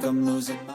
I'm losing my...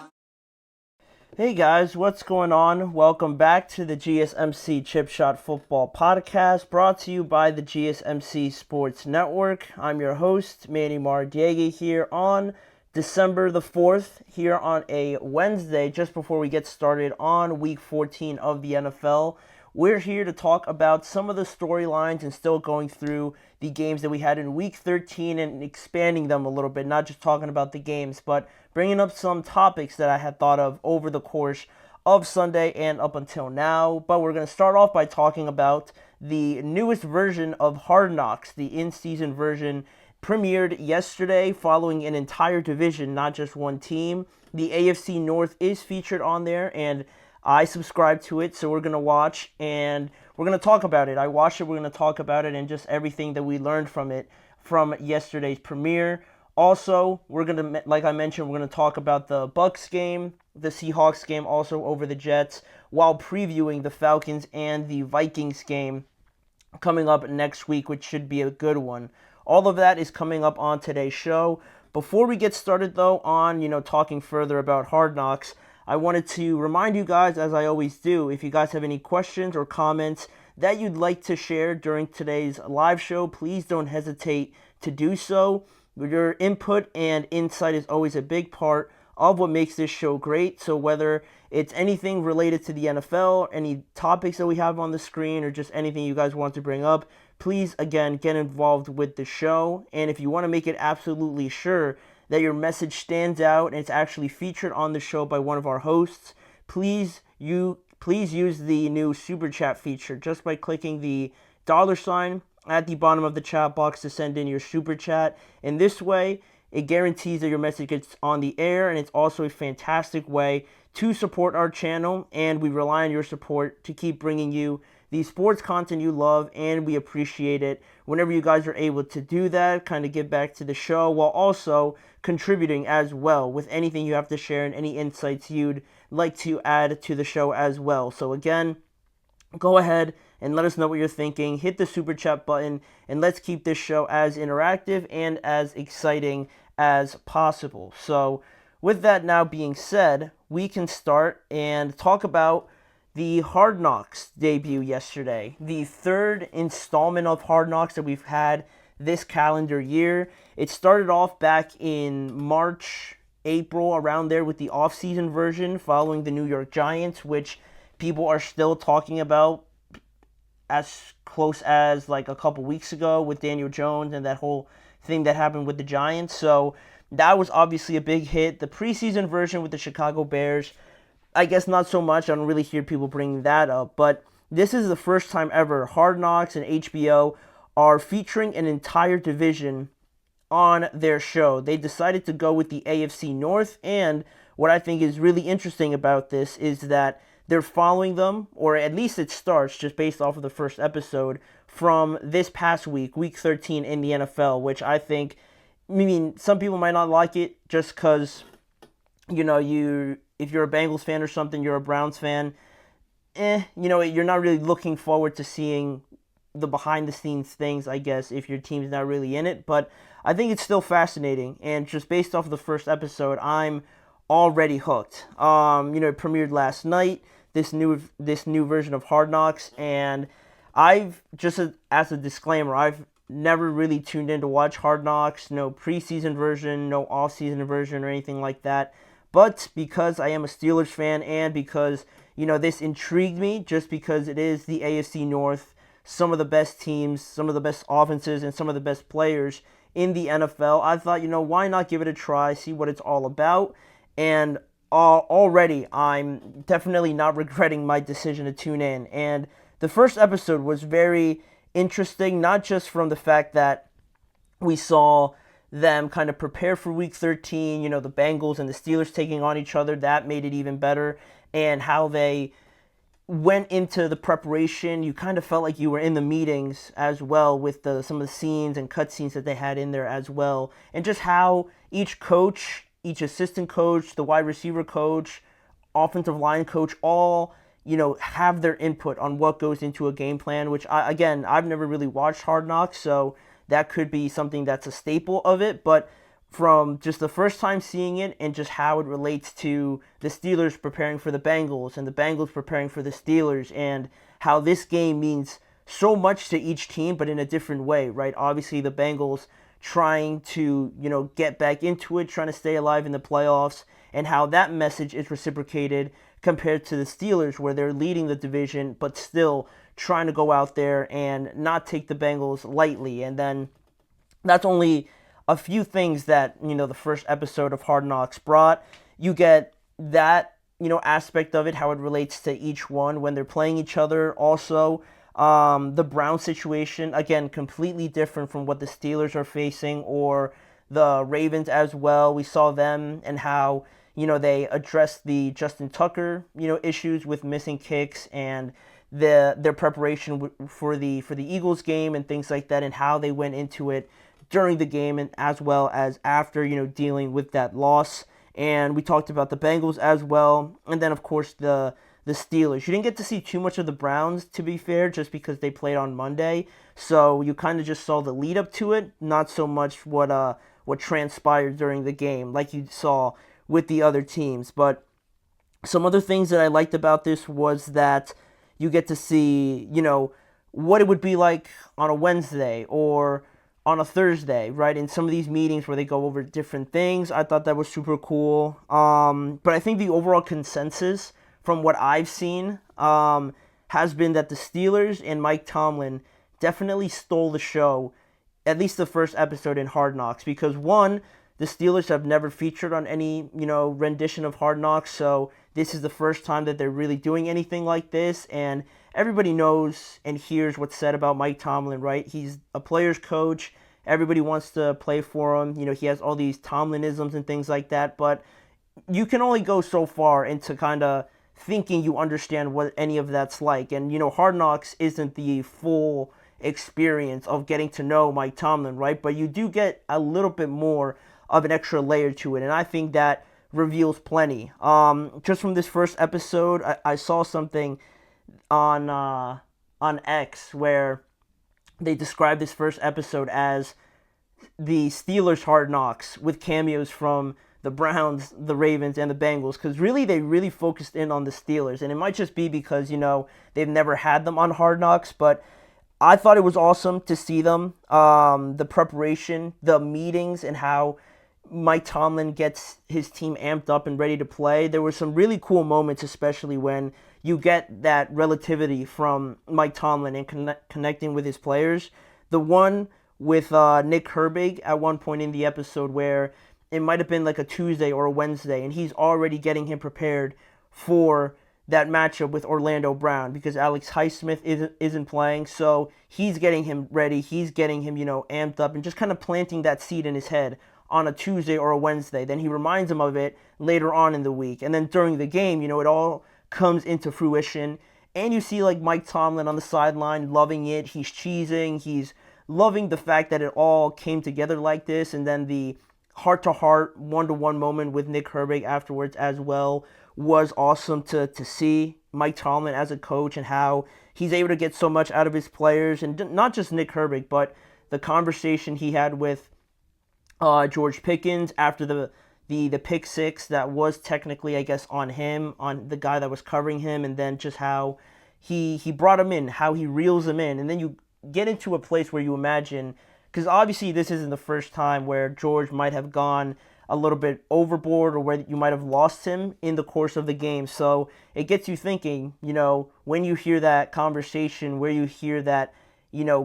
Hey guys, what's going on? Welcome back to the GSMC Chip Shot Football Podcast, brought to you by the GSMC Sports Network. I'm your host, Manny Mardiega, here on December the 4th, here on a Wednesday, just before we get started on Week 14 of the NFL. We're here to talk about some of the storylines and still going through the games that we had in Week 13 and expanding them a little bit, not just talking about the games, but bringing up some topics that I had thought of over the course of Sunday and up until now. But we're going to start off by talking about the newest version of Hard Knocks, the in-season version premiered yesterday following an entire division, not just one team. The AFC North is featured on there, and I subscribe to it, so we're going to watch and we're going to talk about it. I watched it, we're going to talk about it, and just everything that we learned from it from yesterday's premiere. Also, we're going to, like I mentioned, we're going to talk about the Bucs game, the Seahawks game, also over the Jets, while previewing the Falcons and the Vikings game coming up next week, which should be a good one. All of that is coming up on today's show. Before we get started, though, on, talking further about Hard Knocks, I wanted to remind you guys, as I always do, if you guys have any questions or comments that you'd like to share during today's live show, please don't hesitate to do so. Your input and insight is always a big part of what makes this show great. So whether it's anything related to the NFL, any topics that we have on the screen, or just anything you guys want to bring up, please, again, get involved with the show. And if you want to make it absolutely sure that your message stands out and it's actually featured on the show by one of our hosts, please use the new Super Chat feature just by clicking the $ at the bottom of the chat box to send in your Super Chat. In this way, it guarantees that your message gets on the air, and it's also a fantastic way to support our channel, and we rely on your support to keep bringing you the sports content you love, and we appreciate it whenever you guys are able to do that, kind of give back to the show while also contributing as well with anything you have to share and any insights you'd like to add to the show as well. So again, go ahead and let us know what you're thinking. Hit the Super Chat button, and let's keep this show as interactive and as exciting as possible. So with that now being said, we can start and talk about the Hard Knocks debut yesterday, the third installment of Hard Knocks that we've had this calendar year. It started off back in March, April, around there with the off-season version following the New York Giants, which people are still talking about as close as like a couple weeks ago with Daniel Jones and that whole thing that happened with the Giants. So that was obviously a big hit. The preseason version with the Chicago Bears, I guess not so much. I don't really hear people bringing that up, but this is the first time ever Hard Knocks and HBO are featuring an entire division on their show. They decided to go with the AFC North, and what I think is really interesting about this is that they're following them, or at least it starts just based off of the first episode from this past week, Week 13 in the NFL, which I think, some people might not like it just because, if you're a Bengals fan or something, you're a Browns fan, you're not really looking forward to seeing the behind-the-scenes things, I guess, if your team's not really in it. But I think it's still fascinating, and just based off of the first episode, I'm already hooked. It premiered last night, this new version of Hard Knocks, and I've, just as a disclaimer, I've never really tuned in to watch Hard Knocks, no preseason version, no off-season version or anything like that. But because I am a Steelers fan and because, this intrigued me just because it is the AFC North, some of the best teams, some of the best offenses, and some of the best players in the NFL, I thought, why not give it a try, see what it's all about. And already I'm definitely not regretting my decision to tune in. And the first episode was very interesting, not just from the fact that we saw them kind of prepare for Week 13, the Bengals and the Steelers taking on each other. That made it even better. And how they went into the preparation, you kind of felt like you were in the meetings as well with some of the scenes and cutscenes that they had in there as well. And just how each coach, each assistant coach, the wide receiver coach, offensive line coach, all, have their input on what goes into a game plan, which, I've never really watched Hard Knocks, so that could be something that's a staple of it. But from just the first time seeing it and just how it relates to the Steelers preparing for the Bengals and the Bengals preparing for the Steelers, and how this game means so much to each team, but in a different way, right? Obviously, the Bengals trying to, get back into it, trying to stay alive in the playoffs, and how that message is reciprocated compared to the Steelers, where they're leading the division, but still trying to go out there and not take the Bengals lightly. And then that's only a few things that, the first episode of Hard Knocks brought. You get that, aspect of it, how it relates to each one when they're playing each other. Also, the Brown situation, again, completely different from what the Steelers are facing, or the Ravens as well. We saw them and how, they addressed the Justin Tucker, issues with missing kicks, and their preparation for the Eagles game and things like that, and how they went into it during the game and as well as after, dealing with that loss. And we talked about the Bengals as well, and then of course the Steelers. You didn't get to see too much of the Browns, to be fair, just because they played on Monday. So you kind of just saw the lead up to it, not so much what transpired during the game, like you saw with the other teams. But some other things that I liked about this was that you get to see, what it would be like on a Wednesday or on a Thursday, right? In some of these meetings where they go over different things. I thought that was super cool. But I think the overall consensus from what I've seen has been that the Steelers and Mike Tomlin definitely stole the show, at least the first episode in Hard Knocks, because one, the Steelers have never featured on any, rendition of Hard Knocks, so this is the first time that they're really doing anything like this, and everybody knows and hears what's said about Mike Tomlin, right? He's a player's coach. Everybody wants to play for him. He has all these Tomlinisms and things like that, but you can only go so far into kind of thinking you understand what any of that's like. And, Hard Knocks isn't the full experience of getting to know Mike Tomlin, right? But you do get a little bit more of an extra layer to it, and I think that reveals plenty. Just from this first episode, I saw something on X where they described this first episode as the Steelers Hard Knocks, with cameos from the Browns, the Ravens, and the Bengals, because really they really focused in on the Steelers, and it might just be because they've never had them on Hard Knocks, but I thought it was awesome to see them, the preparation, the meetings, and how Mike Tomlin gets his team amped up and ready to play. There were some really cool moments, especially when you get that relativity from Mike Tomlin and connecting with his players. The one with Nick Herbig at one point in the episode where it might have been like a Tuesday or a Wednesday, and he's already getting him prepared for that matchup with Orlando Brown because Alex Highsmith isn't playing, so he's getting him ready, he's getting him, amped up, and just kind of planting that seed in his head on a Tuesday or a Wednesday. Then he reminds him of it later on in the week, and then during the game, it all comes into fruition, and you see like Mike Tomlin on the sideline loving it, he's cheesing, he's loving the fact that it all came together like this, and then the heart-to-heart, one-to-one moment with Nick Herbig afterwards as well was awesome to see Mike Tomlin as a coach and how he's able to get so much out of his players, and not just Nick Herbig, but the conversation he had with George Pickens after the pick six that was technically, I guess, on him, on the guy that was covering him, and then just how he brought him in, how he reels him in, and then you get into a place where you imagine, because obviously this isn't the first time where George might have gone a little bit overboard or where you might have lost him in the course of the game. So it gets you thinking, when you hear that conversation, where you hear that,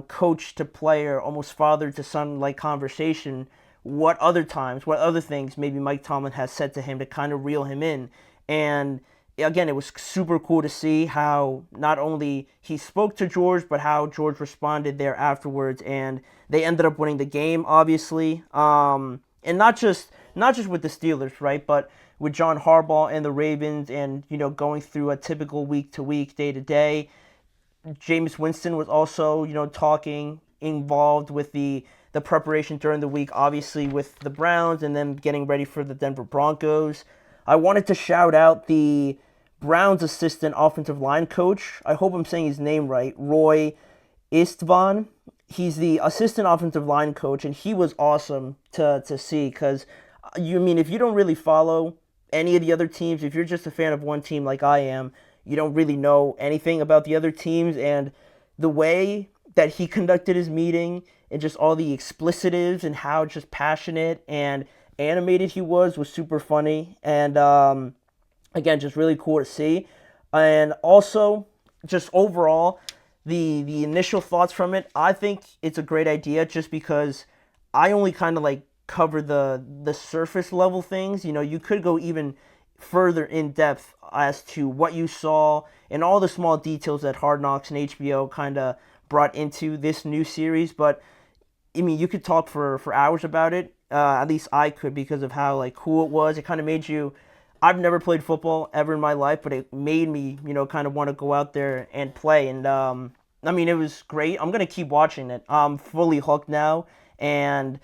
coach to player, almost father to son like conversation, what other things maybe Mike Tomlin has said to him to kind of reel him in. And again, it was super cool to see how not only he spoke to George, but how George responded there afterwards, and they ended up winning the game, obviously. And not just with the Steelers, right, but with John Harbaugh and the Ravens, and going through a typical week to week, day to day. Jameis Winston was also talking, involved with the preparation during the week, obviously with the Browns, and then getting ready for the Denver Broncos. I wanted to shout out the Browns assistant offensive line coach. I hope I'm saying his name right, Roy Istvan. he's the assistant offensive line coach, and he was awesome to see because if you don't really follow any of the other teams, if you're just a fan of one team like I am, you don't really know anything about the other teams. And the way that he conducted his meeting and just all the explicitives and how just passionate and animated he was super funny. And again, just really cool to see. And also, just overall, the initial thoughts from it, I think it's a great idea just because I only kind of like cover the surface level things. You could go even further in depth as to what you saw and all the small details that Hard Knocks and HBO kind of brought into this new series. But you could talk for hours about it. At least I could, because of how like cool it was. It kind of made you. I've never played football ever in my life, but it made me, kind of want to go out there and play. And it was great. I'm gonna keep watching it. I'm fully hooked now, and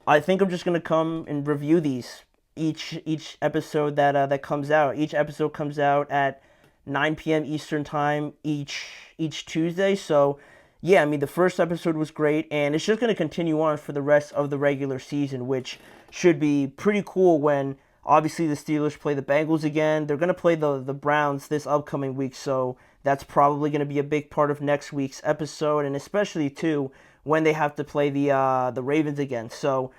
I think I'm just gonna come and review these each episode that comes out. Each episode comes out at 9 p.m. Eastern time each Tuesday. So yeah, the first episode was great, and it's just gonna continue on for the rest of the regular season, which should be pretty cool when obviously the Steelers play the Bengals again. They're gonna play the Browns this upcoming week, so that's probably gonna be a big part of next week's episode, and especially too when they have to play the Ravens again. So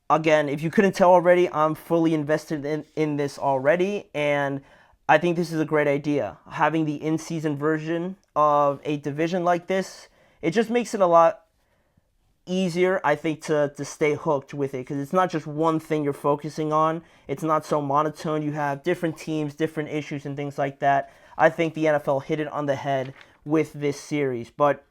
again, if you couldn't tell already, I'm fully invested in this already, and I think this is a great idea. Having the in-season version of a division like this, it just makes it a lot easier, I think, to stay hooked with it, because it's not just one thing you're focusing on. It's not so monotone. You have different teams, different issues, and things like that. I think the NFL hit it on the head with this series. But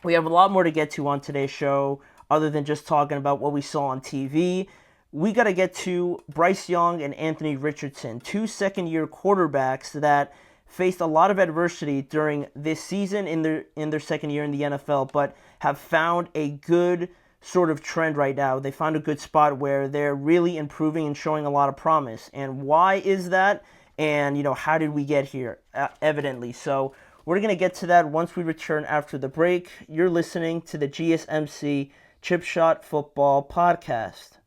we have a lot more to get to on today's show, other than just talking about what we saw on TV. We got to get to Bryce Young and Anthony Richardson, two second-year quarterbacks that faced a lot of adversity during this season in their second year in the NFL, but have found a good sort of trend right now. They found a good spot where they're really improving and showing a lot of promise. And why is that? And, how did we get here? Evidently. So we're going to get to that once we return after the break. You're listening to the GSMC Chip Shot Football Podcast.